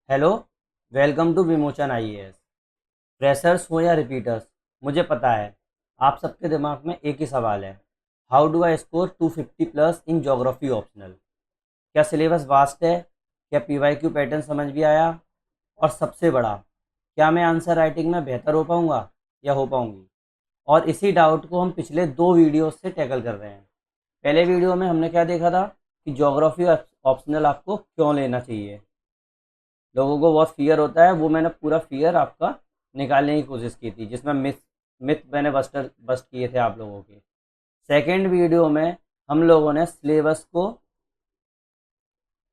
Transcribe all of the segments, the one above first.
Hello. Welcome to विमोचन IAS. Freshers हो या रिपीटर्स, मुझे पता है आप सबके दिमाग में एक ही सवाल है। How do I score 250 plus in geography optional. क्या सिलेबस वास्ट है? क्या पीवाईक्यू पैटर्न समझ भी आया? और सबसे बड़ा, क्या मैं आंसर राइटिंग में बेहतर हो पाऊंगा या हो पाऊंगी? और इसी डाउट को हम पिछले दो वीडियो से टैकल कर रहे हैं। पहले वीडियो में हमने क्या देखा था कि ज्योग्राफी ऑप्शनल आपको क्यों लेना चाहिए। लोगों को बहुत फियर होता है, वो मैंने पूरा फियर आपका निकालने की कोशिश की थी, जिसमें मिथ मिथ मैंने बस्ट किए थे आप लोगों के। सेकेंड वीडियो में हम लोगों ने सिलेबस को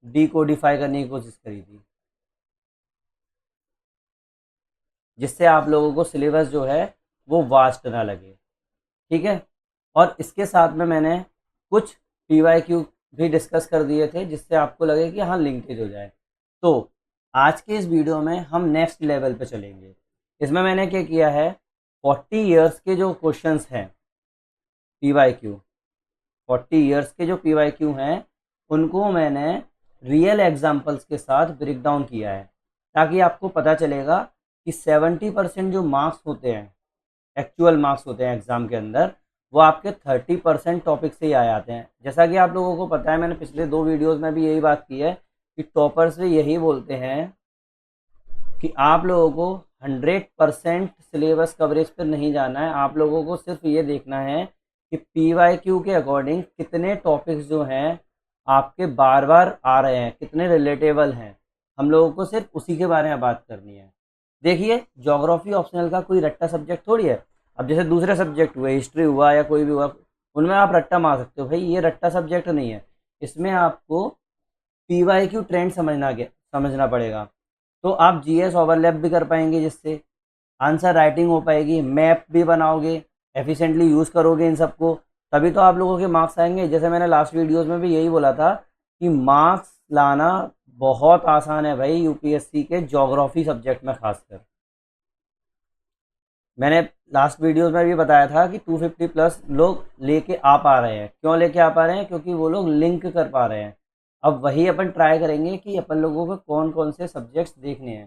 डिकोडिफाई करने की कोशिश करी थी, जिससे आप लोगों को सिलेबस जो है वो वास्ट ना लगे। ठीक है। और इसके साथ में मैंने कुछ पीवाईक्यू भी डिस्कस कर दिए थे, जिससे आपको लगे कि हाँ लिंकेज हो जाए। तो आज के इस वीडियो में हम नेक्स्ट लेवल पे चलेंगे। इसमें मैंने क्या किया है, 40 इयर्स के जो क्वेश्चंस हैं पीवाईक्यू, 40 इयर्स के जो पीवाईक्यू हैं, उनको मैंने रियल एग्जांपल्स के साथ ब्रेक डाउन किया है, ताकि आपको पता चलेगा कि 70% जो मार्क्स होते हैं, एक्चुअल मार्क्स होते हैं एग्जाम के अंदर, वो आपके 30% टॉपिक से ही आ जाते हैं। जैसा कि आप लोगों को पता है, मैंने पिछले दो वीडियोस में भी यही बात की है कि टॉपर से यही बोलते हैं कि आप लोगों को 100% सिलेबस कवरेज पर नहीं जाना है। आप लोगों को सिर्फ ये देखना है कि पीवाईक्यू के अकॉर्डिंग कितने टॉपिक्स जो हैं आपके बार बार आ रहे हैं, कितने रिलेटेबल हैं। हम लोगों को सिर्फ उसी के बारे में बात करनी है। देखिए, ज्योग्राफी ऑप्शनल का कोई रट्टा सब्जेक्ट थोड़ी है। अब जैसे दूसरे सब्जेक्ट हुए, हिस्ट्री हुआ या कोई भी हुआ, उनमें आप रट्टा मार सकते हो। भाई ये रट्टा सब्जेक्ट नहीं है। इसमें आपको पीवाईक्यू ट्रेंड समझना पड़ेगा। तो आप जीएस ओवरलैप भी कर पाएंगे, जिससे आंसर राइटिंग हो पाएगी, मैप भी बनाओगे, एफिशिएंटली यूज़ करोगे इन सबको, तभी तो आप लोगों के मार्क्स आएंगे। जैसे मैंने लास्ट वीडियोस में भी यही बोला था कि मार्क्स लाना बहुत आसान है भाई, यूपीएससी के ज्योग्राफी सब्जेक्ट में खासकर। मैंने लास्ट वीडियोस में भी बताया था कि 250 प्लस लोग लेके आ पा रहे हैं। क्यों लेके आ पा रहे हैं? क्योंकि वो लोग लिंक कर पा रहे हैं। अब वही अपन ट्राई करेंगे कि अपन लोगों को कौन कौन से सब्जेक्ट्स देखने हैं।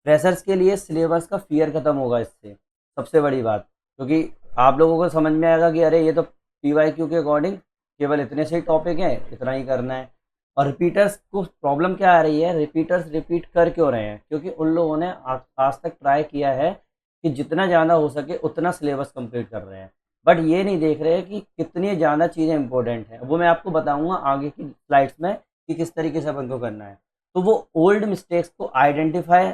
फ्रेशर्स के लिए सिलेबस का फियर खत्म होगा इससे, सबसे बड़ी बात। क्योंकि आप लोगों को समझ में आएगा कि अरे ये तो पीवाईक्यू के अकॉर्डिंग केवल इतने से ही टॉपिक हैं, इतना ही करना है। और रिपीटर्स को प्रॉब्लम क्या आ रही है, रिपीटर्स रिपीट कर क्यों रहे हैं? क्योंकि उन लोगों ने आज तक ट्राई किया है कि जितना ज़्यादा हो सके उतना सिलेबस कंप्लीट कर रहे हैं, बट ये नहीं देख रहे हैं कि कितनी ज़्यादा चीज़ें इंपॉर्टेंट हैं। वो मैं आपको बताऊंगा आगे की स्लाइड्स में कि किस तरीके से अपन को करना है। तो वो ओल्ड मिस्टेक्स को आइडेंटिफाई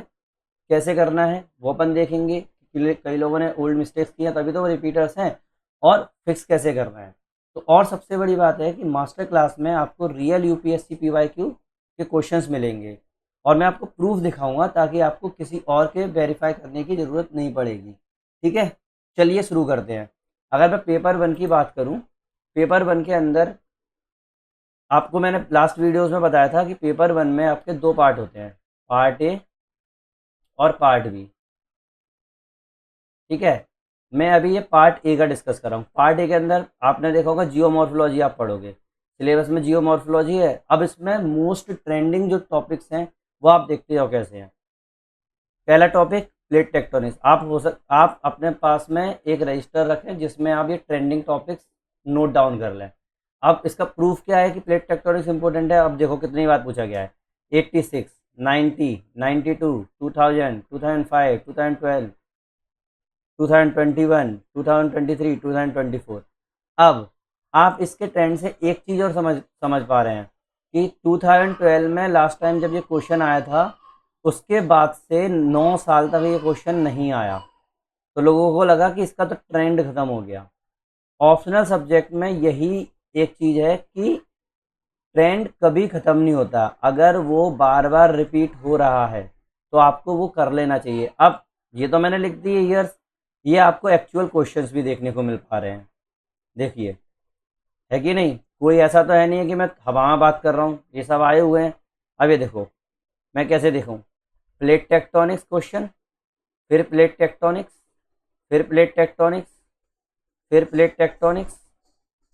कैसे करना है वो अपन देखेंगे। कई लोगों ने ओल्ड मिस्टेक्स किया, तभी तो वो रिपीटर्स हैं। और फिक्स कैसे करना है। तो और सबसे बड़ी बात है कि मास्टर क्लास में आपको रियल यूपीएससी पीवाईक्यू के क्वेश्चंस मिलेंगे, और मैं आपको प्रूफ दिखाऊंगा, ताकि आपको किसी और के वेरीफाई करने की ज़रूरत नहीं पड़ेगी। ठीक है, चलिए शुरू करते हैं। अगर मैं पेपर वन की बात करूं, पेपर वन के अंदर आपको मैंने लास्ट वीडियोस में बताया था कि पेपर वन में आपके दो पार्ट होते हैं, पार्ट ए और पार्ट बी। ठीक है, मैं अभी ये पार्ट ए का डिस्कस कर रहा हूँ। पार्ट ए के अंदर आपने देखा होगा जियोमॉर्फोलॉजी आप पढ़ोगे, सिलेबस में जियोमॉर्फोलॉजी है। अब इसमें मोस्ट ट्रेंडिंग जो टॉपिक्स हैं वो आप देखते हो कैसे हैं। पहला टॉपिक प्लेट टेक्टोनिक्स। आप अपने पास में एक रजिस्टर रखें जिसमें आप ये ट्रेंडिंग टॉपिक्स नोट डाउन कर लें। अब इसका प्रूफ क्या है कि प्लेट टेक्टोनिक्स इंपॉर्टेंट है? अब देखो कितनी बार पूछा गया है। 86, 90, 92, 2000, 2005, 2012, 2021, 2023, 2024। अब आप इसके ट्रेंड से एक चीज़ और समझ पा रहे हैं कि 2012 में लास्ट टाइम जब ये क्वेश्चन आया था, उसके बाद से 9 साल तक ये क्वेश्चन नहीं आया। तो लोगों को लगा कि इसका तो ट्रेंड खत्म हो गया। ऑप्शनल सब्जेक्ट में यही एक चीज़ है कि ट्रेंड कभी ख़त्म नहीं होता। अगर वो बार बार रिपीट हो रहा है तो आपको वो कर लेना चाहिए। अब ये तो मैंने लिख दी है ईयर्स, ये आपको एक्चुअल क्वेश्चंस भी देखने को मिल पा रहे हैं। देखिए, है कि नहीं? कोई ऐसा तो है नहीं है कि मैं हवा में बात कर रहा हूँ, ये सब आए हुए हैं। अब ये देखो मैं कैसे देखूँ। प्लेट टेक्टोनिक्स क्वेश्चन, फिर प्लेट टेक्टोनिक्स, फिर प्लेट टेक्टोनिक्स, फिर plate tectonics,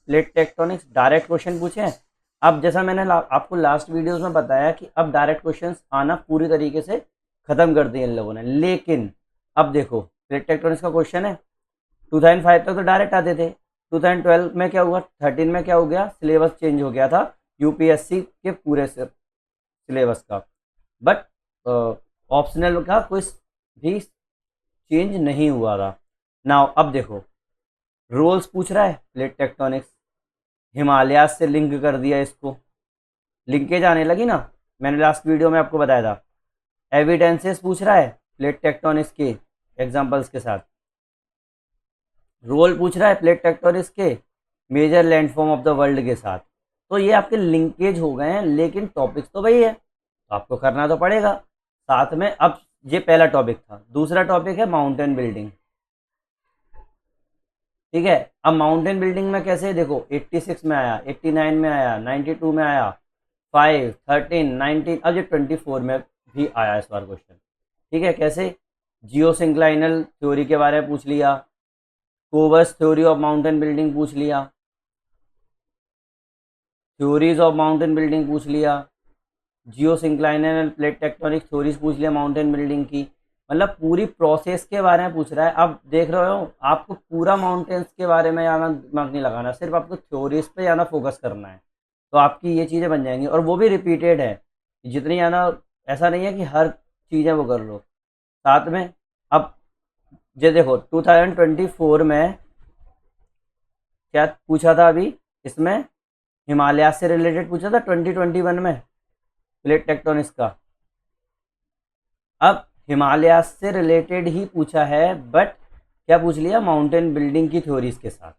plate tectonics, direct question पूछे हैं। अब जैसा मैंने आपको लास्ट वीडियोस में बताया कि अब डायरेक्ट क्वेश्चंस आना पूरी तरीके से खत्म कर दिए इन लोगों ने, लेकिन अब देखो प्लेट टेक्टोनिक्स का क्वेश्चन है, 2005 तक तो डायरेक्ट आते थे, 2012 में क्या हुआ, 13 में क्या हो गया, सिलेबस चेंज हो गया था यूपीएससी के पूरे सिलेबस का, बट ऑप्शनल का कोई भी चेंज नहीं हुआ था। नाउ अब देखो रोल्स पूछ रहा है प्लेट टेक्टोनिक्स, हिमालय से लिंक कर दिया इसको, लिंकेज आने लगी ना, मैंने लास्ट वीडियो में आपको बताया था। एविडेंसेस पूछ रहा है प्लेट टेक्टोनिक्स के एग्जांपल्स के साथ, रोल पूछ रहा है प्लेट टेक्टोनिक्स के major landform of the world के साथ। तो ये आपके लिंकेज हो गए हैं, लेकिन टॉपिक्स तो वही है, तो आपको करना तो पड़ेगा साथ में। अब ये पहला टॉपिक था, दूसरा टॉपिक है माउंटेन बिल्डिंग। ठीक है, अब माउंटेन बिल्डिंग में कैसे, देखो 86 में आया, 89 में आया, 92 में आया, 5, 13, 19, अब ये 24 में भी आया इस बार क्वेश्चन। ठीक है, कैसे, जियोसिंक्लाइनल थ्योरी के बारे में पूछ लिया, कोवस थ्योरी ऑफ माउंटेन बिल्डिंग पूछ लिया, थ्योरीज ऑफ माउंटेन बिल्डिंग पूछ लिया, जियोसिंक्लाइनल प्लेट टेक्टोनिक थ्योरीज पूछ लिया माउंटेन बिल्डिंग की, मतलब पूरी प्रोसेस के बारे में पूछ रहा है। अब देख रहे हो आपको पूरा माउंटेन्स के बारे में ज़्यादा दिमाग नहीं लगाना, सिर्फ आपको थ्योरीज पे ज़्यादा फोकस करना है, तो आपकी ये चीज़ें बन जाएंगी, और वो भी रिपीटेड है, जितनी ज़्यादा, ऐसा नहीं है कि हर चीज़ें वो कर लो साथ में। अब ये देखो 2024 में क्या पूछा था, अभी इसमें हिमालय से रिलेटेड पूछा था 2021 में प्लेट टेक्टोनिक्स का। अब हिमालय से रिलेटेड ही पूछा है, बट क्या पूछ लिया, माउंटेन बिल्डिंग की थ्योरीज के साथ,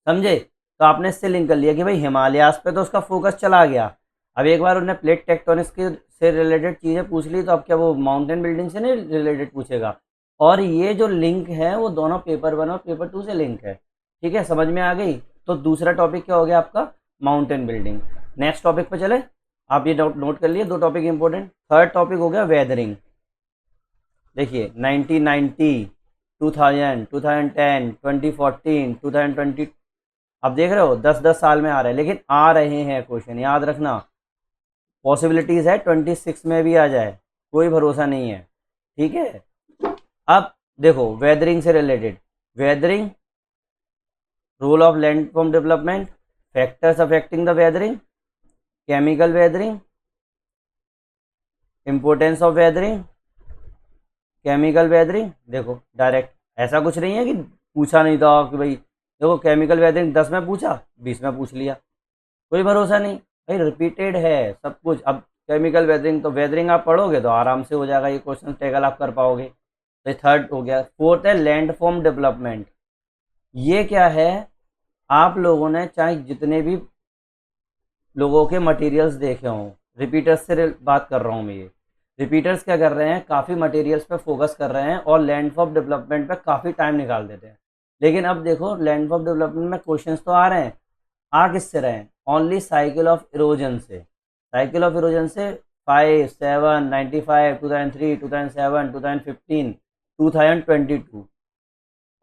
समझे। तो आपने इससे लिंक कर लिया कि भाई हिमालयास पे तो उसका फोकस चला गया, अब एक बार उन्हें प्लेट टेक्टोनिक्स के से रिलेटेड चीज़ें पूछ ली, तो अब क्या वो माउंटेन बिल्डिंग से नहीं रिलेटेड पूछेगा। और ये जो लिंक है वो दोनों पेपर 1 और पेपर 2 से लिंक है। ठीक है, समझ में आ गई। तो दूसरा टॉपिक क्या हो गया आपका, माउंटेन बिल्डिंग। नेक्स्ट टॉपिक पे चले, आप ये नोट कर लिए, दो टॉपिक इंपॉर्टेंट। थर्ड टॉपिक हो गया वेदरिंग। देखिए 1990, 2000, 2010, 2014, 2020, अब देख रहे हो 10-10 साल में आ रहे हैं, लेकिन आ रहे हैं क्वेश्चन, याद रखना। पॉसिबिलिटीज है 26 में भी आ जाए, कोई भरोसा नहीं है। ठीक है, अब देखो वेदरिंग से related, weathering, role of landform development, factors affecting the weathering, chemical weathering, importance of weathering, chemical weathering. देखो डायरेक्ट, ऐसा कुछ नहीं है कि पूछा नहीं था कि भाई, देखो केमिकल वेदरिंग 10 में पूछा, 20 में पूछ लिया, कोई भरोसा नहीं भाई, रिपीटेड है सब कुछ। अब केमिकल वेदरिंग, तो वेदरिंग आप पढ़ोगे तो आराम से हो जाएगा, ये क्वेश्चन टैकल आप कर पाओगे। तो ये थर्ड हो गया। फोर्थ है लैंडफॉर्म डेवलपमेंट। ये क्या है, आप लोगों ने चाहे जितने भी लोगों के मटेरियल्स देखे हों, रिपीटर्स से बात कर रहा हूँ मैं, ये रिपीटर्स क्या कर रहे हैं, काफ़ी मटेरियल्स पे फोकस कर रहे हैं और लैंडफॉर्म डेवलपमेंट पे काफ़ी टाइम निकाल देते हैं। लेकिन अब देखो लैंडफॉर्म डेवलपमेंट में क्वेश्चंस तो आ रहे हैं, आ किससे रहे हैं, ओनली साइकिल ऑफ इरोजन से। साइकिल ऑफ इरोजन से 5, 7, 95, 2003, 2007, 2015, 2022।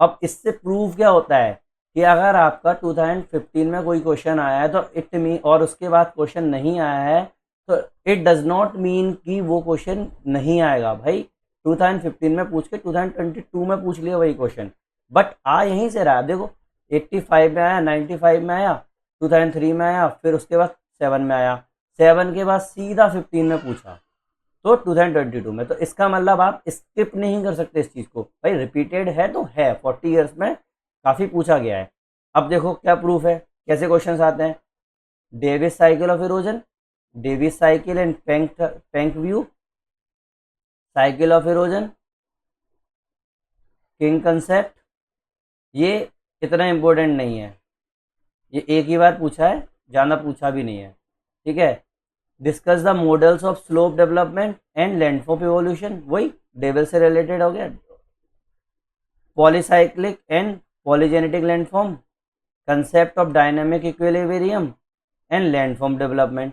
अब इससे प्रूव क्या होता है कि अगर आपका 2015 में कोई क्वेश्चन आया है तो इट मीन, और उसके बाद क्वेश्चन नहीं आया है, तो इट डज नॉट मीन कि वो क्वेश्चन नहीं आएगा। भाई 2015 में पूछ के 2022 में पूछ लिया वही क्वेश्चन, बट आ यहीं से रहा है। देखो 85 में आया, 95 में आया, 2003 में आया, फिर उसके बाद 7 में आया, 7 के बाद सीधा 15 में पूछा, तो 2022 में। तो इसका मतलब आप स्किप नहीं कर सकते इस चीज़ को, भाई रिपीटेड है तो है, 40 ईयर्स में काफ़ी पूछा गया है। अब देखो क्या प्रूफ है, कैसे क्वेश्चंस आते हैं, Davis cycle of erosion, Davis cycle and Penck view, cycle of erosion, king concept. ये इतना इम्पोर्टेंट नहीं है, ये एक ही बार पूछा है, ज़्यादा पूछा भी नहीं है। ठीक है, discuss the models of slope development and landform evolution, वही डेविल से रिलेटेड हो गया। Polycyclic and polygenetic landform, concept of dynamic equilibrium and landform development.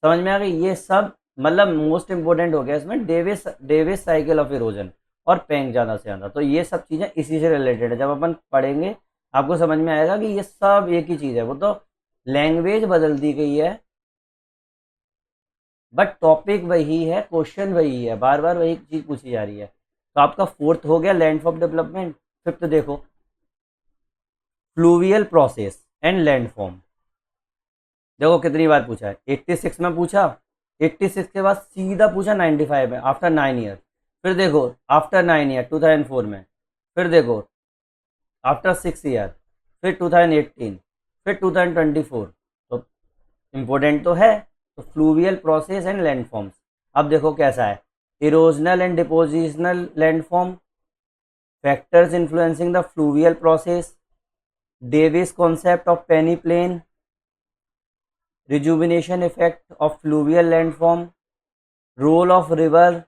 समझ में आ गई, ये सब मतलब मोस्ट इंपोर्टेंट हो गया इसमें, डेविस साइकिल ऑफ इरोजन और पेंक ज़्यादा से ज़्यादा। तो ये सब चीज़ें इसी से रिलेटेड है, जब अपन पढ़ेंगे आपको समझ में आएगा कि ये सब एक ही चीज़ है। वो तो लैंग्वेज बदल दी गई है बट टॉपिक वही है, क्वेश्चन वही है, बार बार वही चीज पूछी जा रही है। तो आपका फोर्थ हो गया लैंडफॉर्म डेवलपमेंट। फिफ्थ देखो, फ्लूवियल प्रोसेस एंड लैंडफॉर्म। देखो कितनी बार पूछा है, 86 में पूछा, 86 के बाद सीधा पूछा 95 में, आफ्टर 9 ईयर। फिर देखो आफ्टर 9 ईयर 2004 में, फिर देखो आफ्टर 6 ईयर, फिर 2018, फिर 2024। तो इम्पोर्टेंट तो है। तो फ्लूवियल प्रोसेस एंड लैंडफॉर्म्स। अब देखो कैसा है, erosional and depositional landform, factors influencing the fluvial process, Davis concept of peneplain, rejuvenation effect of fluvial landform, role of river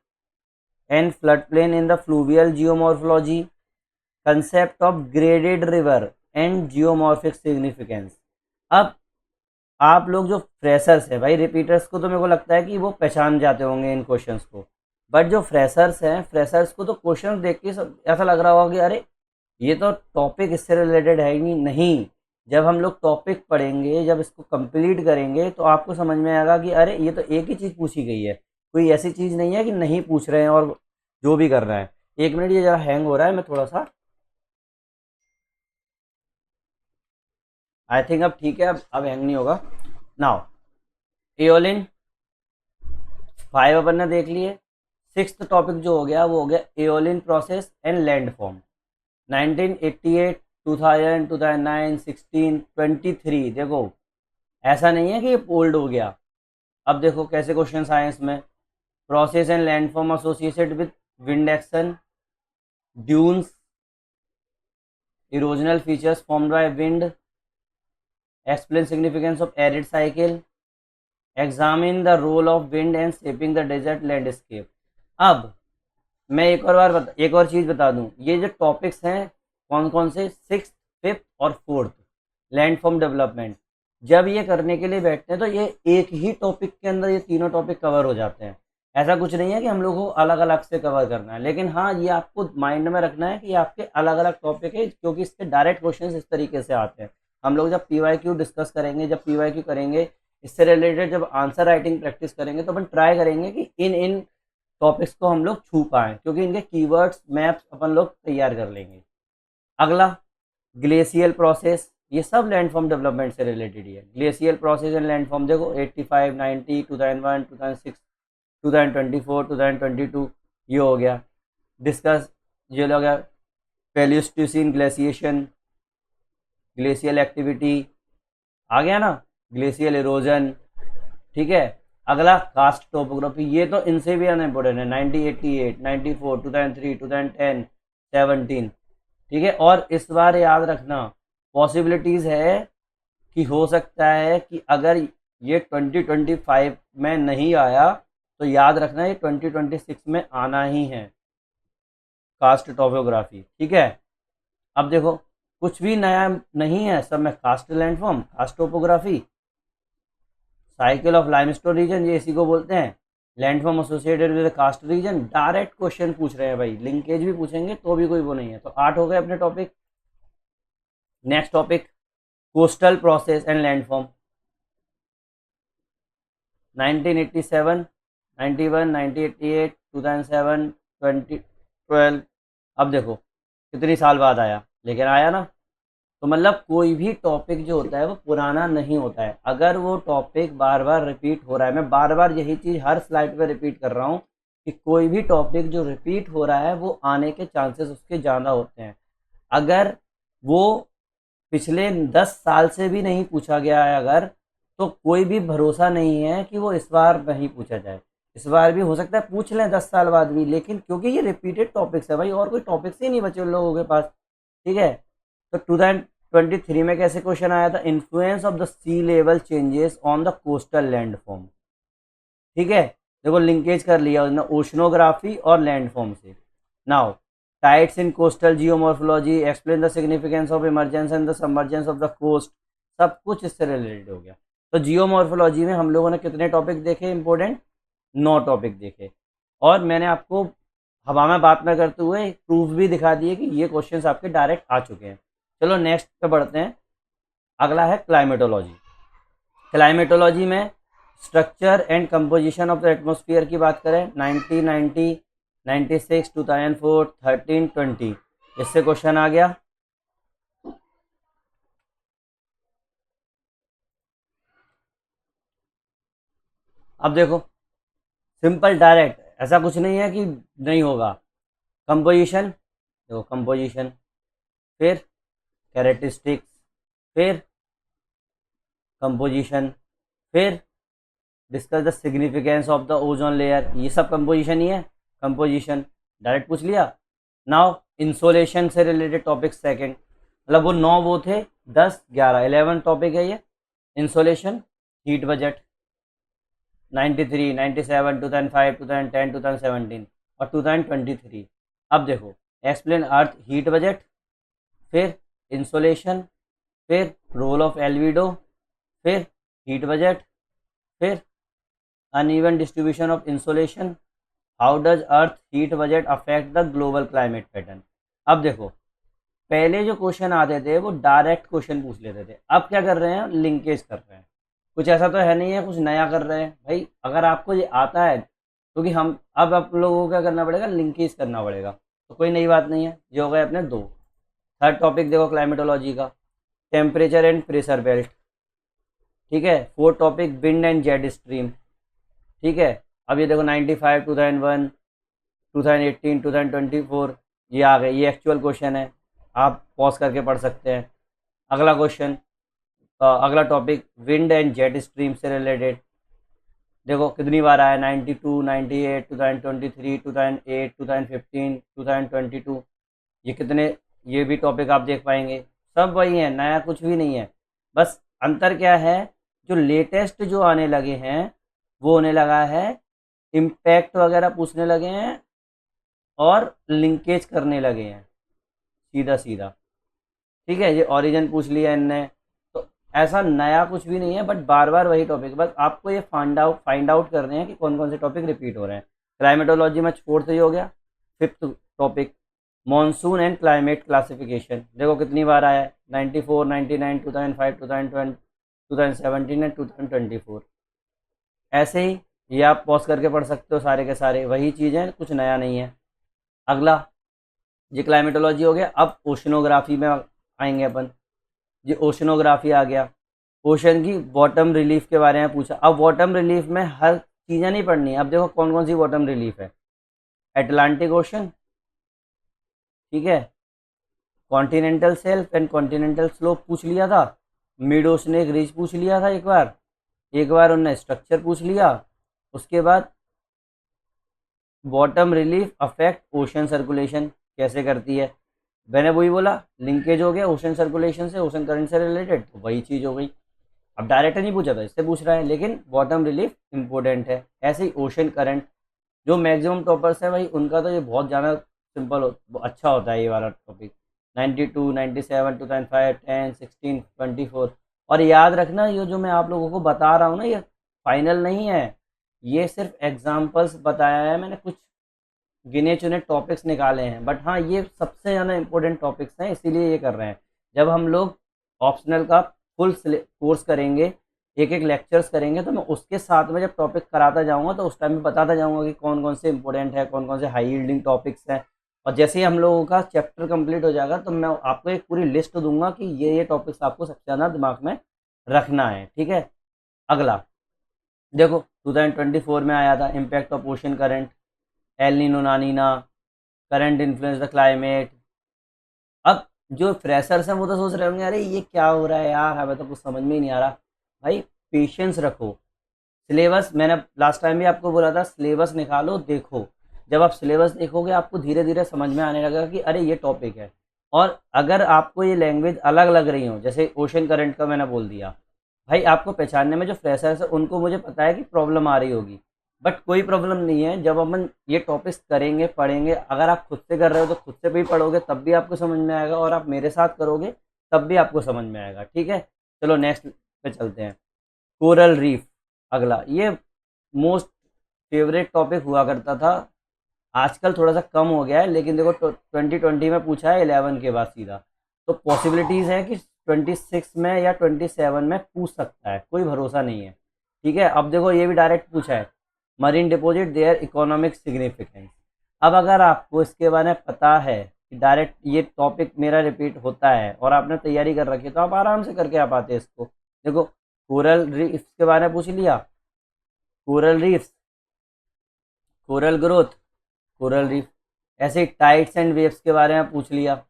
and floodplain in the fluvial geomorphology, concept of graded river and geomorphic significance। अब आप लोग जो freshers है भाई, repeaters को तो मेरे को लगता है कि वो पहचान जाते होंगे इन क्वेश्चंस को, बट जो फ्रेशर्स हैं, फ्रेशर्स को तो क्वेश्चंस देख के सब ऐसा लग रहा होगा कि अरे ये तो टॉपिक इससे रिलेटेड है ही नहीं। जब हम लोग टॉपिक पढ़ेंगे, जब इसको कंप्लीट करेंगे, तो आपको समझ में आएगा कि अरे ये तो एक ही चीज़ पूछी गई है, कोई ऐसी चीज़ नहीं है कि नहीं पूछ रहे हैं और जो भी कर रहे हैं। एक मिनट, ये ज़रा हैंग हो रहा है, मैं थोड़ा सा, आई थिंक अब ठीक है, अब हैंग नहीं होगा। नाउ एओलिन 5 अपन ने देख लिए। सिक्स्थ टॉपिक जो हो गया वो हो गया aeolian process and land form. 1988, 2000, 2009, 16, 23। देखो ऐसा नहीं है कि ये ओल्ड हो गया। अब देखो कैसे क्वेश्चंस आए इसमें। Process and landform associated with wind action, dunes, erosional features formed by wind, explain significance of arid cycle, examine the role of wind and shaping the desert landscape. अब मैं एक और चीज़ बता दूं, ये जो टॉपिक्स हैं कौन कौन से, सिक्स, फिफ्थ और फोर्थ, लैंडफॉर्म डेवलपमेंट, जब ये करने के लिए बैठते हैं तो ये एक ही टॉपिक के अंदर ये तीनों टॉपिक कवर हो जाते हैं। ऐसा कुछ नहीं है कि हम लोग को अलग अलग से कवर करना है, लेकिन हाँ ये आपको माइंड में रखना है कि ये आपके अलग अलग टॉपिक है, क्योंकि इसके डायरेक्ट क्वेश्चन इस तरीके से आते हैं। हम लोग जब PYQ डिस्कस करेंगे, जब PYQ करेंगे, इससे रिलेटेड जब आंसर राइटिंग प्रैक्टिस करेंगे, तो अपन ट्राई करेंगे कि इन इन टॉपिक्स को हम लोग छू पाएँ, क्योंकि इनके कीवर्ड्स मैप्स अपन लोग तैयार कर लेंगे। अगला ग्लेशियल प्रोसेस, ये सब लैंडफॉर्म डेवलपमेंट से रिलेटेड ही है। ग्लेशियल प्रोसेस एंड लैंडफॉर्म देखो 85, 90, 2001, 2006, 2024, 2022, ये हो गया डिस्कस। ये हो गया पेलियोस्टोसिन ग्लेशिएशन, ग्लेशियल एक्टिविटी, आ गया ना, ग्लेशियल इरोजन, ठीक है। अगला कास्ट टोपोग्राफी, ये तो इनसे भी अनइम्पोर्टेंट है, 1988, 94, 2003, 2010, 17, ठीक है। और इस बार याद रखना, पॉसिबिलिटीज़ है कि हो सकता है कि अगर ये 2025 में नहीं आया तो याद रखना ये 2026 में आना ही है, कास्ट टोपोग्राफी, ठीक है। अब देखो कुछ भी नया नहीं है, सब में karst landform, karst topography, cycle of limestone region, ये इसी को बोलते हैं, landform associated with karst region. Direct question पूछ रहे हैं भाई, लिंकेज भी पूछेंगे तो भी कोई वो नहीं है। तो 8 हो गए अपने topic. Next topic coastal process and landform, 1987, 91, 1988, 2007, 2012। अब देखो कितनी साल बाद आया, लेकिन आया ना। तो मतलब कोई भी टॉपिक जो होता है वो पुराना नहीं होता है। अगर वो टॉपिक बार बार रिपीट हो रहा है, मैं बार बार यही चीज़ हर स्लाइड पे रिपीट कर रहा हूँ कि कोई भी टॉपिक जो रिपीट हो रहा है वो आने के चांसेस उसके ज़्यादा होते हैं। अगर वो पिछले 10 साल से भी नहीं पूछा गया है अगर, तो कोई भी भरोसा नहीं है कि वो इस बार नहीं पूछा जाए। इस बार भी हो सकता है पूछ लें 10 साल बाद भी, लेकिन क्योंकि ये रिपीटेड टॉपिक्स है भाई, और कोई टॉपिक्स ही नहीं बचे उन लोगों के पास, ठीक है। तो 2023 में कैसे क्वेश्चन आया था, influence of the sea level changes on the coastal landform, ठीक है। देखो लिंकेज कर लिया उसने ओशनोग्राफी और लैंडफॉर्म से। Now tides in coastal geomorphology, explain the significance of emergence and the submergence of the coast, सब कुछ इससे रिलेटेड हो गया। तो जियोमॉर्फोलॉजी में हम लोगों ने कितने टॉपिक देखे इंपॉर्टेंट, 9 टॉपिक देखे, और मैंने आपको हवा में बात में करते हुए प्रूफ भी दिखा दिए कि ये क्वेश्चंस आपके डायरेक्ट आ चुके हैं। चलो नेक्स्ट पे बढ़ते हैं। अगला है क्लाइमेटोलॉजी। क्लाइमेटोलॉजी में structure and composition of the atmosphere की बात करें 1990, 96, 2004, 13, 20, इससे क्वेश्चन आ गया। अब देखो सिंपल डायरेक्ट, ऐसा कुछ नहीं है कि नहीं होगा। कंपोजिशन, देखो कंपोजिशन, फिर कैरेक्टरिस्टिक्स, फिर कंपोजिशन, फिर discuss the significance of the ozone layer, ये सब कंपोजिशन ही है। कंपोजिशन डायरेक्ट पूछ लिया। नाउ इंसोलेशन से रिलेटेड टॉपिक सेकंड, मतलब वो 9 वो थे, 10, 11, 11 टॉपिक है ये। इंसोलेशन, हीट बजट 93, 97, 2005, 2010, 2017 और 2023। अब देखो एक्सप्लेन अर्थ हीट बजट, फिर इंसोलेशन, फिर रोल ऑफ एल्विडो, फिर हीट बजट, फिर uneven distribution of insolation, how does earth heat budget affect the global climate pattern. अब देखो पहले जो क्वेश्चन आते थे वो डायरेक्ट क्वेश्चन पूछ लेते थे, अब क्या कर रहे हैं, लिंकेज कर रहे हैं। कुछ ऐसा तो है नहीं है कुछ नया कर रहे हैं भाई, अगर आपको ये आता है क्योंकि हम अब आप लोगों को क्या करना पड़ेगा, लिंकेज करना पड़ेगा, तो कोई नई बात नहीं है। जो हो गए अपने दो। थर्ड टॉपिक देखो क्लाइमेटोलॉजी का, टेम्परेचर एंड प्रेशर बेल्ट, ठीक है। Fourth topic wind and jet stream, ठीक है। अब ये देखो 95, 2001, 2018, 2024 ये आ गए, ये एक्चुअल क्वेश्चन है, आप पॉज करके पढ़ सकते हैं। अगला क्वेश्चन, अगला topic wind and jet stream से रिलेटेड, देखो कितनी बार आया, 92, 98, 2023, 2008, 2015, 2022, ये कितने, ये भी टॉपिक आप देख पाएंगे। सब वही है, नया कुछ भी नहीं है। बस अंतर क्या है, जो लेटेस्ट जो आने लगे हैं वो होने लगा है इम्पैक्ट वगैरह पूछने लगे हैं और लिंकेज करने लगे हैं सीधा सीधा, ठीक है। ये ओरिजिन पूछ लिया इनने, तो ऐसा नया कुछ भी नहीं है, बट बार बार वही टॉपिक, बस आपको ये फाइंड आउट करने हैं कि कौन कौन से टॉपिक रिपीट हो रहे हैं। क्लाइमेटोलॉजी में फोर्थ ही हो गया। Fifth topic monsoon and climate classification, देखो कितनी बार आया है, 94, 99, 2005, 2020, 2017 एंड 2024। ऐसे ही ये आप पॉज करके पढ़ सकते हो, सारे के सारे वही चीज़ें, कुछ नया नहीं है। अगला ये क्लाइमेटोलॉजी हो गया। अब ओशनोग्राफी में आएंगे अपन। ये ओशनोग्राफी आ गया, ओशन की बॉटम रिलीफ के बारे में पूछा। अब बॉटम रिलीफ में हर चीज़ें नहीं पढ़नी है, अब देखो कौन कौन सी बॉटम रिलीफ है। एटलांटिक ओशन, ठीक है। Continental shelf and continental slope पूछ लिया था। मिड ओशनिक रिज पूछ लिया था एक बार उनने स्ट्रक्चर पूछ लिया। उसके बाद bottom relief affect ocean circulation कैसे करती है, मैंने वही बोला, लिंकेज हो गया ओशन सर्कुलेशन से, ओशन करंट से रिलेटेड, तो वही चीज़ हो गई। अब डायरेक्ट नहीं पूछा था, इससे पूछ रहा है, लेकिन बॉटम रिलीफ इंपॉर्टेंट है। ऐसे ही ओशन करंट, जो मैक्सिमम टॉपर्स है भाई उनका तो ये बहुत ज़्यादा सिंपल अच्छा होता है ये वाला टॉपिक। 92, 97, 2005, 10, 16, 24। और याद रखना ये जो मैं आप लोगों को बता रहा हूँ ना, ये फाइनल नहीं है, ये सिर्फ एग्जाम्पल्स बताया है मैंने, कुछ गिने चुने टॉपिक्स निकाले हैं, बट हाँ ये सबसे ज़्यादा इंपॉर्टेंट टॉपिक्स हैं, इसीलिए ये कर रहे हैं। जब हम लोग ऑप्शनल का फुल कोर्स करेंगे, एक एक लेक्चर्स करेंगे, तो मैं उसके साथ में जब टॉपिक कराता जाऊंगा तो उस टाइम में बताता जाऊंगा कि कौन कौन से इंपॉर्टेंट है, कौन कौन से हाई यील्डिंग टॉपिक्स हैं। और जैसे ही हम लोगों का चैप्टर कंप्लीट हो जाएगा तो मैं आपको एक पूरी लिस्ट दूंगा कि ये टॉपिक्स आपको सबसे ज़्यादा दिमाग में रखना है, ठीक है। अगला देखो 2024 में आया था impact of ocean current, El Nino नानीना, करंट इन्फ्लुएंस द क्लाइमेट। अब जो फ्रेशर्स हैं वो तो सोच रहे होंगे अरे ये क्या हो रहा है यार, हमें तो कुछ समझ में ही नहीं आ रहा। भाई पेशेंस रखो, सिलेबस मैंने लास्ट टाइम भी आपको बोला था, सिलेबस निकालो देखो। जब आप सिलेबस देखोगे आपको धीरे धीरे समझ में आने लगेगा कि अरे ये टॉपिक है। और अगर आपको ये लैंग्वेज अलग लग रही हो, जैसे ओशन करंट का मैंने बोल दिया, भाई आपको पहचानने में जो फ्रेशर्स है उनको मुझे पता है कि प्रॉब्लम आ रही होगी, बट कोई प्रॉब्लम नहीं है। जब अपन ये टॉपिक्स करेंगे पढ़ेंगे, अगर आप खुद से कर रहे हो तो खुद से भी पढ़ोगे तब भी आपको समझ में आएगा, और आप मेरे साथ करोगे तब भी आपको समझ में आएगा, ठीक है। चलो नेक्स्ट पे चलते हैं। कोरल रीफ अगला, ये मोस्ट फेवरेट टॉपिक हुआ करता था, आजकल थोड़ा सा कम हो गया है, लेकिन देखो 2020 में पूछा है 11 के बाद सीधा, तो पॉसिबिलिटीज़ है कि 26 में या 27 में पूछ सकता है, कोई भरोसा नहीं है। ठीक है, अब देखो ये भी डायरेक्ट पूछा है, marine deposit their economic significance. अब अगर आपको इसके बारे में पता है कि डायरेक्ट ये टॉपिक मेरा रिपीट होता है और आपने तैयारी कर रखी है, तो आप आराम से करके आ पाते हैं इसको। देखो, कोरल रीफ्स के बारे में पूछ लिया, coral reefs, coral growth, coral reef. ऐसे ही टाइड्स एंड वेव्स के बारे में पूछ लिया।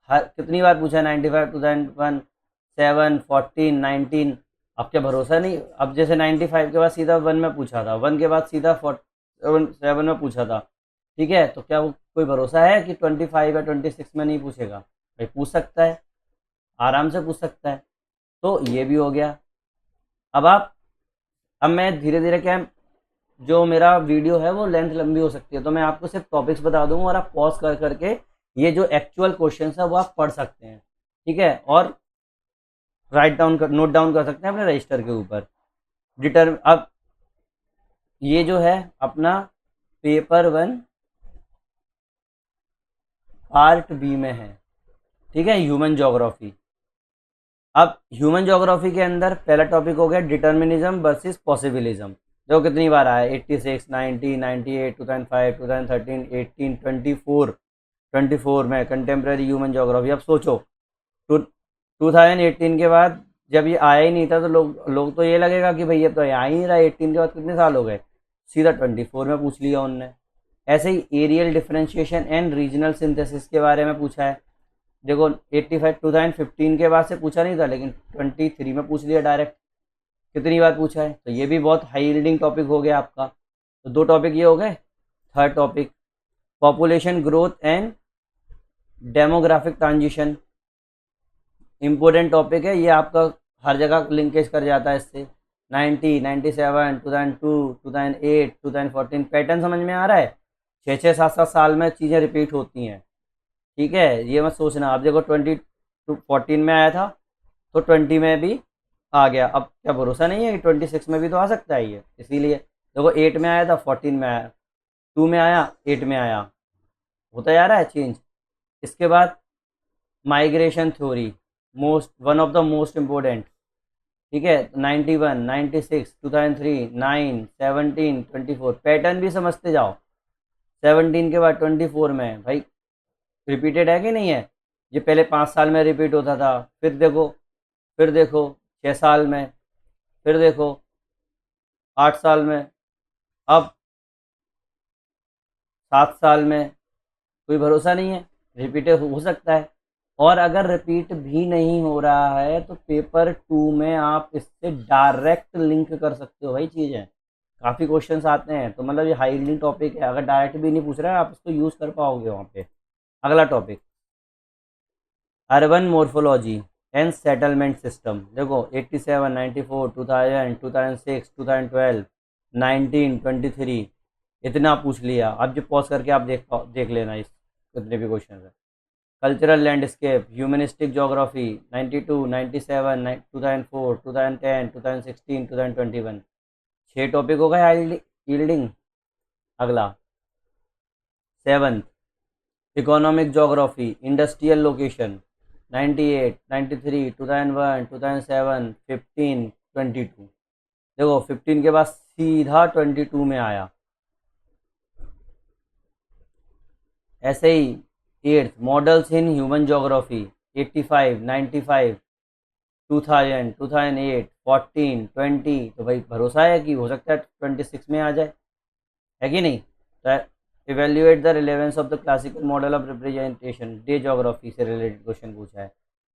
हर कितनी बार पूछा, 95, 2001, 7, 14, 19। अब क्या भरोसा नहीं, अब जैसे 95 के बाद सीधा 1 में पूछा था, 1 के बाद सीधा 7 में पूछा था। ठीक है, तो क्या वो कोई भरोसा है कि 25 या 26 में नहीं पूछेगा? भाई पूछ सकता है, आराम से पूछ सकता है। तो ये भी हो गया। अब मैं धीरे धीरे क्या है, जो मेरा वीडियो है वो लेंथ लंबी हो सकती है, तो मैं आपको सिर्फ टॉपिक्स बता दूंगा और आप पॉज कर करके ये जो एक्चुअल क्वेश्चन है वो आप पढ़ सकते हैं। ठीक है, और राइट डाउन कर, नोट डाउन कर सकते हैं अपने रजिस्टर के ऊपर। अब ये जो है अपना पेपर 1 पार्ट बी में है। ठीक है, ह्यूमन ज्योग्राफी। अब ह्यूमन ज्योग्राफी के अंदर पहला टॉपिक हो गया डिटर्मिनिज्म वर्सेस पॉसिबिलिज्म। देखो कितनी बार आया, 86, 90, 98, 2005, 2013, 18, 24, 24 में कंटेम्प्रेरी ह्यूमन ज्योग्राफी। अब सोचो, 2018 के बाद जब ये आया ही नहीं था तो लोग तो ये लगेगा कि भैया तो ये आ ही नहीं रहा, 18 के बाद कितने साल हो गए, सीधा 24 में पूछ लिया उनने। ऐसे ही areal differentiation and regional synthesis के बारे में पूछा है। देखो 85 2015 के बाद से पूछा नहीं था, लेकिन 23 में पूछ लिया डायरेक्ट। कितनी बार पूछा है, तो ये भी बहुत हाई यील्डिंग टॉपिक हो गया आपका। तो 2 टॉपिक ये हो गए। Third topic population growth and demographic transition, important topic है ये आपका, हर जगह लिंकेज कर जाता है इससे। 90, 97, 2002, 2008, 2014। पैटर्न समझ में आ रहा है, 6-6, 7-7 साल में चीज़ें रिपीट होती हैं। ठीक है, ये मत सोचना। अब देखो 14 में आया था तो 20 में भी आ गया। अब क्या भरोसा नहीं है कि 26 में भी तो आ सकता है ये, इसीलिए देखो 8 में आया था, 14 में आया, 2 में आया, 8 में आया, होता जा रहा है चेंज। इसके बाद migration theory, most one of the most important. ठीक है, 91, 96, 2003, 9, 17, 24। पैटर्न भी समझते जाओ। 17 के बाद 24 में भाई रिपीटेड है कि नहीं है? ये पहले 5 साल में रिपीट होता था, फिर देखो 6 साल में, फिर देखो 8 साल में, अब 7 साल में। कोई भरोसा नहीं है, रिपीट हो सकता है। और अगर रिपीट भी नहीं हो रहा है तो पेपर 2 में आप इससे डायरेक्ट लिंक कर सकते हो भाई चीज़ें। काफ़ी क्वेश्चंस आते हैं, तो मतलब ये हाई यील्डिंग टॉपिक है। अगर डायरेक्ट भी नहीं पूछ रहा है, आप इसको यूज़ कर पाओगे वहाँ पे। अगला topic urban morphology and settlement system. देखो 87, 94, 2000, 2006, 2012, 19, 23, इतना पूछ लिया। अब जो पॉज करके आप देख लेना इस कितने भी क्वेश्चन है। Cultural landscape, humanistic geography, 92, 97, 2004, 2010, 2016, 2021। 6 topic हो गए यील्डिंग। अगला 7th economic geography, industrial location, 98, 93, 2001, 2007, 15, 22। देखो 15 के बाद सीधा 22 में आया। ऐसे ही 8th models in human geography, 85, 95, 2000, 2008, 14, 20। तो भाई भरोसा है कि हो सकता है 26 में आ जाए, है कि नहीं? तो evaluate the relevance of the classical model of representation, day geography से रिलेटेड क्वेश्चन पूछा है।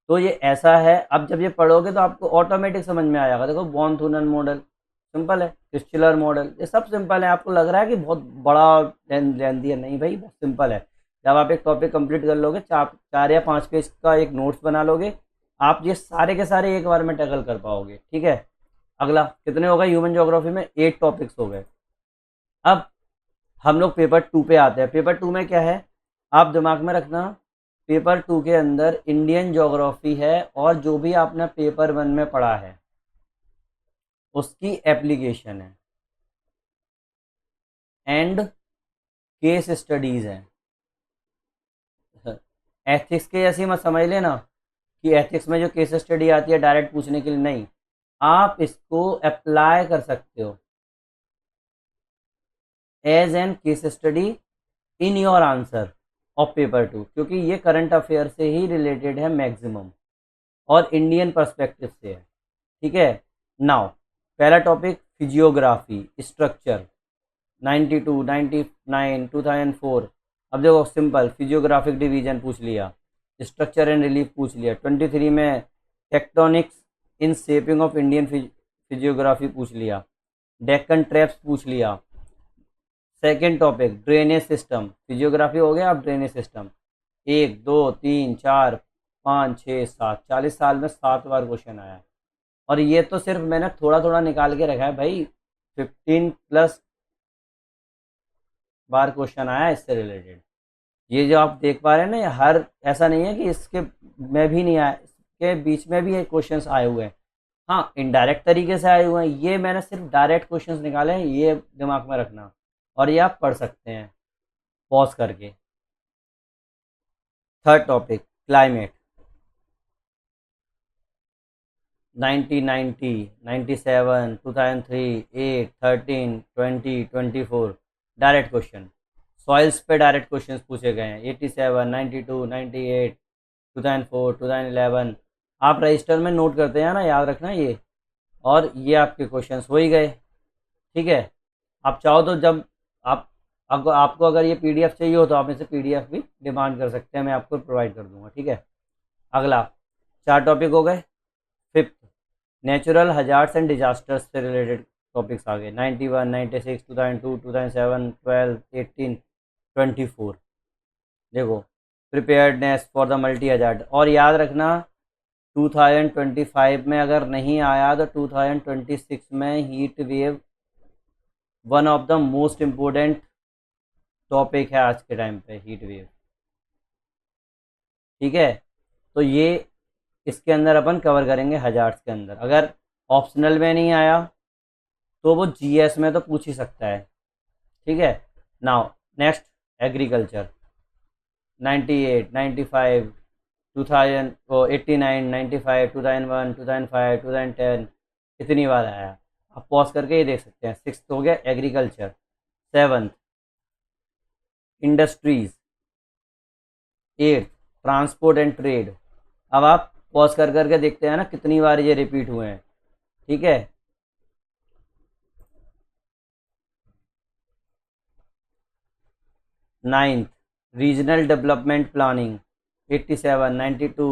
तो ये ऐसा है, अब जब ये पढ़ोगे तो आपको ऑटोमेटिक समझ में आएगा। देखो बॉर्न थूनन मॉडल सिंपल है, क्रिस्टलर मॉडल, ये सब सिंपल है। आपको लग रहा है कि बहुत बड़ा लेंथी है, नहीं भाई बहुत सिंपल है। जब आप एक टॉपिक कंप्लीट कर लोगे, 4 या 5 पेज का एक नोट्स बना लोगे, आप ये सारे के सारे एक बार में टैकल कर पाओगे। ठीक है, अगला कितने हो गए ह्यूमन ज्योग्राफी में? 8 टॉपिक्स हो गए। अब हम लोग पेपर 2 पे आते हैं। पेपर 2 में क्या है, आप दिमाग में रखना, पेपर 2 के अंदर इंडियन ज्योग्राफी है और जो भी आपने पेपर 1 में पढ़ा है उसकी एप्लीकेशन है एंड केस स्टडीज है। एथिक्स के जैसी मत समझ लेना कि एथिक्स में जो केस स्टडी आती है डायरेक्ट पूछने के लिए, नहीं, आप इसको अप्लाई कर सकते हो as an case study in your answer of paper 2, क्योंकि ये करंट अफेयर से ही रिलेटेड है मैक्सिमम और इंडियन पर्सपेक्टिव से है। ठीक है। नाउ पहला टॉपिक फिजियोग्राफी स्ट्रक्चर 92, 99, 2004। अब देखो सिंपल फिजियोग्राफिक डिवीजन पूछ लिया, स्ट्रक्चर एंड रिलीफ पूछ लिया, 23 में tectonics in shaping of Indian physiography पूछ लिया, डेक्कन ट्रैप्स पूछ लिया। Second topic drainage system, physiography हो गया। अब ड्रेनेज सिस्टम 1, 2, 3, 4, 5, 6, 7, 40 साल में 7 बार क्वेश्चन आया है। और ये तो सिर्फ मैंने थोड़ा थोड़ा निकाल के रखा है भाई, 15+ बार क्वेश्चन आया है इससे रिलेटेड। ये जो आप देख पा रहे हैं ना, ये हर ऐसा नहीं है कि इसके में भी नहीं आया, इसके बीच में भी ये क्वेश्चंस आए हुए हैं। हाँ, इनडायरेक्ट तरीके से आए हुए हैं, ये मैंने सिर्फ डायरेक्ट क्वेश्चंस निकाले हैं, ये दिमाग में रखना। और ये आप पढ़ सकते हैं पॉज करके। Third topic climate 1990, 97, 2003, 8, 13, 20, 24 direct question. Soils पे डायरेक्ट क्वेश्चंस पूछे गए हैं 87, 92, 98, 2004, 2011। आप रजिस्टर में नोट करते हैं ना, याद रखना ये। और ये आपके क्वेश्चंस हो ही गए। ठीक है। आप चाहो तो जब आपको अगर ये पीडीएफ चाहिए हो तो आप इसे पीडीएफ भी डिमांड कर सकते हैं, मैं आपको प्रोवाइड कर दूंगा। ठीक है। अगला 4 टॉपिक हो गए। Fifth natural hazards and disasters से रिलेटेड टॉपिक्स आ गए 91, 96, 2002, 2007, 12, 18, 24। देखो preparedness for the multi hazard. और याद रखना 2025 में अगर नहीं आया तो 2026 में heat wave one of the most important topic है आज के टाइम पे, हीट वेव। ठीक है। तो ये इसके अंदर अपन कवर करेंगे हजार्ड्स के अंदर। अगर ऑप्शनल में नहीं आया तो वो जीएस में तो पूछ ही सकता है। ठीक है। नाउ नेक्स्ट एग्रीकल्चर 98, 95, 2000, 89, 95, 2001, 2005, 2010 इतनी बार आया। आप पॉज करके ये देख सकते हैं। सिक्स हो गया agriculture. Seventh industries. Eighth transport and trade. अब आप पॉज कर करके देखते हैं ना कितनी बार ये रिपीट हुए हैं। ठीक है। Ninth regional development planning 87, 92,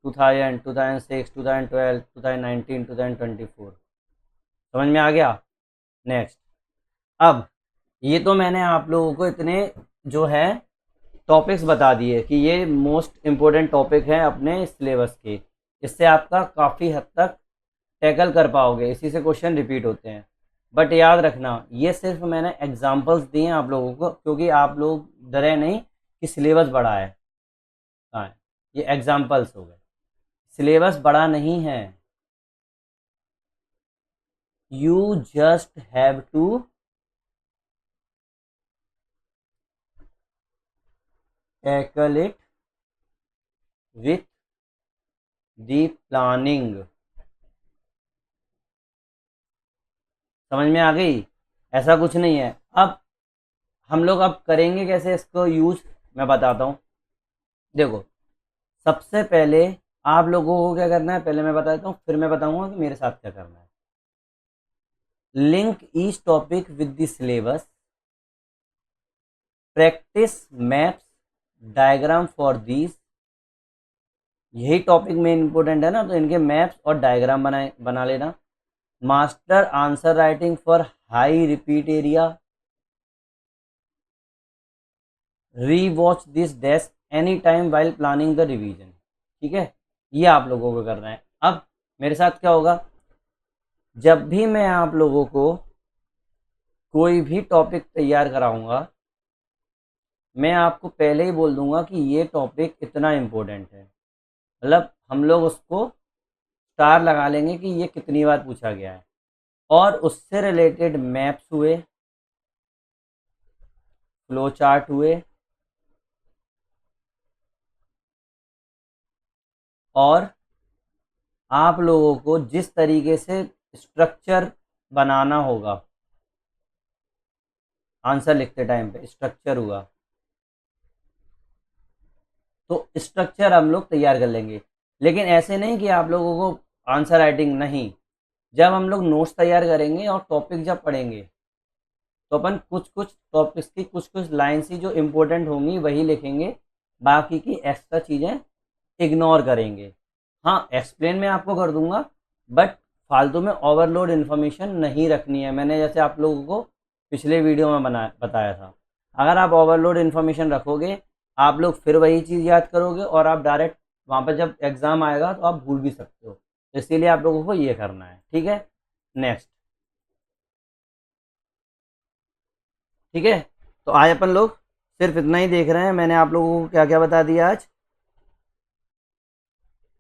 2000, 2006, 2012, 2019, 2024। समझ में आ गया। नेक्स्ट अब ये तो मैंने आप लोगों को इतने जो है टॉपिक्स बता दिए कि ये मोस्ट इम्पोर्टेंट टॉपिक हैं अपने सिलेबस के। इससे आपका काफ़ी हद तक टैकल कर पाओगे, इसी से क्वेश्चन रिपीट होते हैं। बट याद रखना ये सिर्फ मैंने एग्जांपल्स दिए हैं आप लोगों को, क्योंकि आप लोग डरे नहीं कि सिलेबस बड़ा है। हाँ, ये एग्जांपल्स हो गए, सिलेबस बड़ा नहीं है। You just have to tackle it with the planning. समझ में आ गई। ऐसा कुछ नहीं है। अब हम लोग अब करेंगे कैसे इसको यूज, मैं बताता हूँ। देखो सबसे पहले आप लोगों को क्या करना है पहले मैं बताता हूँ, फिर मैं बताऊंगा कि मेरे साथ क्या करना है। Link each topic with the syllabus, practice maps diagram for these. यही टॉपिक मेन इंपॉर्टेंट है ना, तो इनके मैप्स और डायग्राम बना लेना। Master answer writing for high repeat area. Rewatch this desk any time while planning the revision. ठीक है। ये आप लोगों को करना है। अब मेरे साथ क्या होगा, जब भी मैं आप लोगों को कोई भी टॉपिक तैयार कराऊंगा मैं आपको पहले ही बोल दूंगा कि ये टॉपिक इतना इम्पोर्टेंट है, मतलब हम लोग उसको स्टार लगा लेंगे कि ये कितनी बार पूछा गया है। और उससे रिलेटेड मैप्स हुए, फ्लो चार्ट हुए, और आप लोगों को जिस तरीके से स्ट्रक्चर बनाना होगा आंसर लिखते टाइम पे, स्ट्रक्चर हुआ तो स्ट्रक्चर हम लोग तैयार कर लेंगे। लेकिन ऐसे नहीं कि आप लोगों को आंसर राइटिंग नहीं, जब हम लोग नोट्स तैयार करेंगे और टॉपिक जब पढ़ेंगे तो अपन कुछ कुछ टॉपिक्स की कुछ कुछ लाइन्स ही जो इम्पोर्टेंट होंगी वही लिखेंगे, बाकी की एक्स्ट्रा चीज़ें इग्नोर करेंगे। हाँ, एक्सप्लेन मैं आपको कर दूंगा, बट फालतू में ओवरलोड इन्फॉर्मेशन नहीं रखनी है। मैंने जैसे आप लोगों को पिछले वीडियो में बताया था, अगर आप ओवरलोड इन्फॉर्मेशन रखोगे आप लोग फिर वही चीज़ याद करोगे और आप डायरेक्ट वहाँ पर जब एग्ज़ाम आएगा तो आप भूल भी सकते हो। इसीलिए आप लोगों को ये करना है, ठीक है। नेक्स्ट, ठीक है। तो आज अपन लोग सिर्फ इतना ही देख रहे हैं। मैंने आप लोगों को क्या क्या बता दिया आज।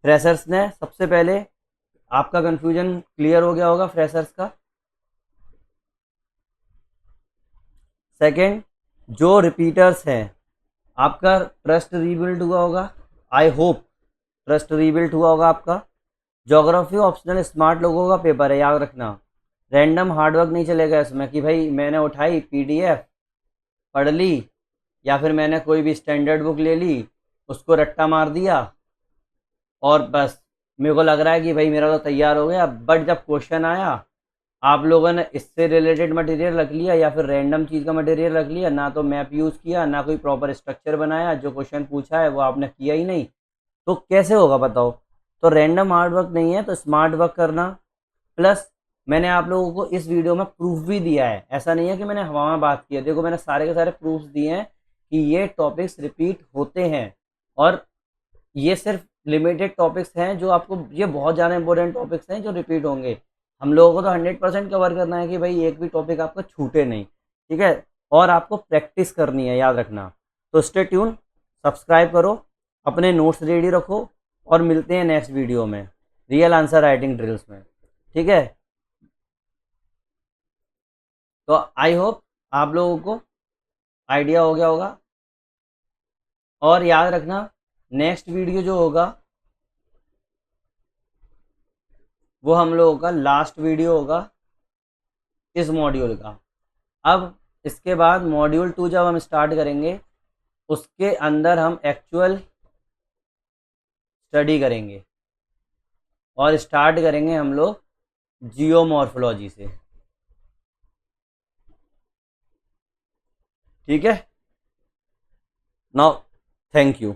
फ्रेशर्स ने सबसे पहले आपका कंफ्यूजन क्लियर हो गया होगा फ्रेशर्स का। सेकंड, जो रिपीटर्स हैं आपका ट्रस्ट रीबिल्ड हुआ होगा, आई होप ट्रस्ट रीबिल्ड हुआ होगा आपका। ज्योग्राफी ऑप्शनल स्मार्ट लोगों का पेपर है, याद रखना। रैंडम हार्डवर्क नहीं चलेगा इसमें कि भाई मैंने उठाई पीडीएफ पढ़ ली या फिर मैंने कोई भी स्टैंडर्ड बुक ले ली उसको रट्टा मार दिया और बस मेरे को लग रहा है कि भाई मेरा तो तैयार हो गया, बट जब क्वेश्चन आया आप लोगों ने इससे रिलेटेड मटेरियल रख लिया या फिर रैंडम चीज़ का मटेरियल रख लिया, ना तो मैप यूज़ किया ना कोई प्रॉपर स्ट्रक्चर बनाया, जो क्वेश्चन पूछा है वो आपने किया ही नहीं, तो कैसे होगा बताओ। तो रैंडम हार्ड वर्क नहीं है तो स्मार्ट वर्क करना। प्लस मैंने आप लोगों को इस वीडियो में प्रूफ भी दिया है, ऐसा नहीं है कि मैंने हवा में बात की है। देखो मैंने सारे के सारे प्रूफ्स दिए हैं कि ये टॉपिक्स रिपीट होते हैं और ये सिर्फ लिमिटेड टॉपिक्स हैं जो आपको, ये बहुत ज़्यादा इंपॉर्टेंट टॉपिक्स हैं जो रिपीट होंगे। हम लोगों को तो 100% कवर करना है कि भाई एक भी टॉपिक आपका छूटे नहीं, ठीक है। और आपको प्रैक्टिस करनी है, याद रखना। तो स्टे ट्यून, सब्सक्राइब करो, अपने नोट्स रेडी रखो और मिलते हैं नेक्स्ट वीडियो में रियल आंसर राइटिंग ड्रिल्स में, ठीक है। तो आई होप आप लोगों को आइडिया हो गया होगा। और याद रखना नेक्स्ट वीडियो जो होगा वो हम लोगों का लास्ट वीडियो होगा इस मॉड्यूल का। अब इसके बाद मॉड्यूल 2 जब हम स्टार्ट करेंगे उसके अंदर हम एक्चुअल स्टडी करेंगे और स्टार्ट करेंगे हम लोग जियोमॉर्फोलॉजी से, ठीक है। Now thank you.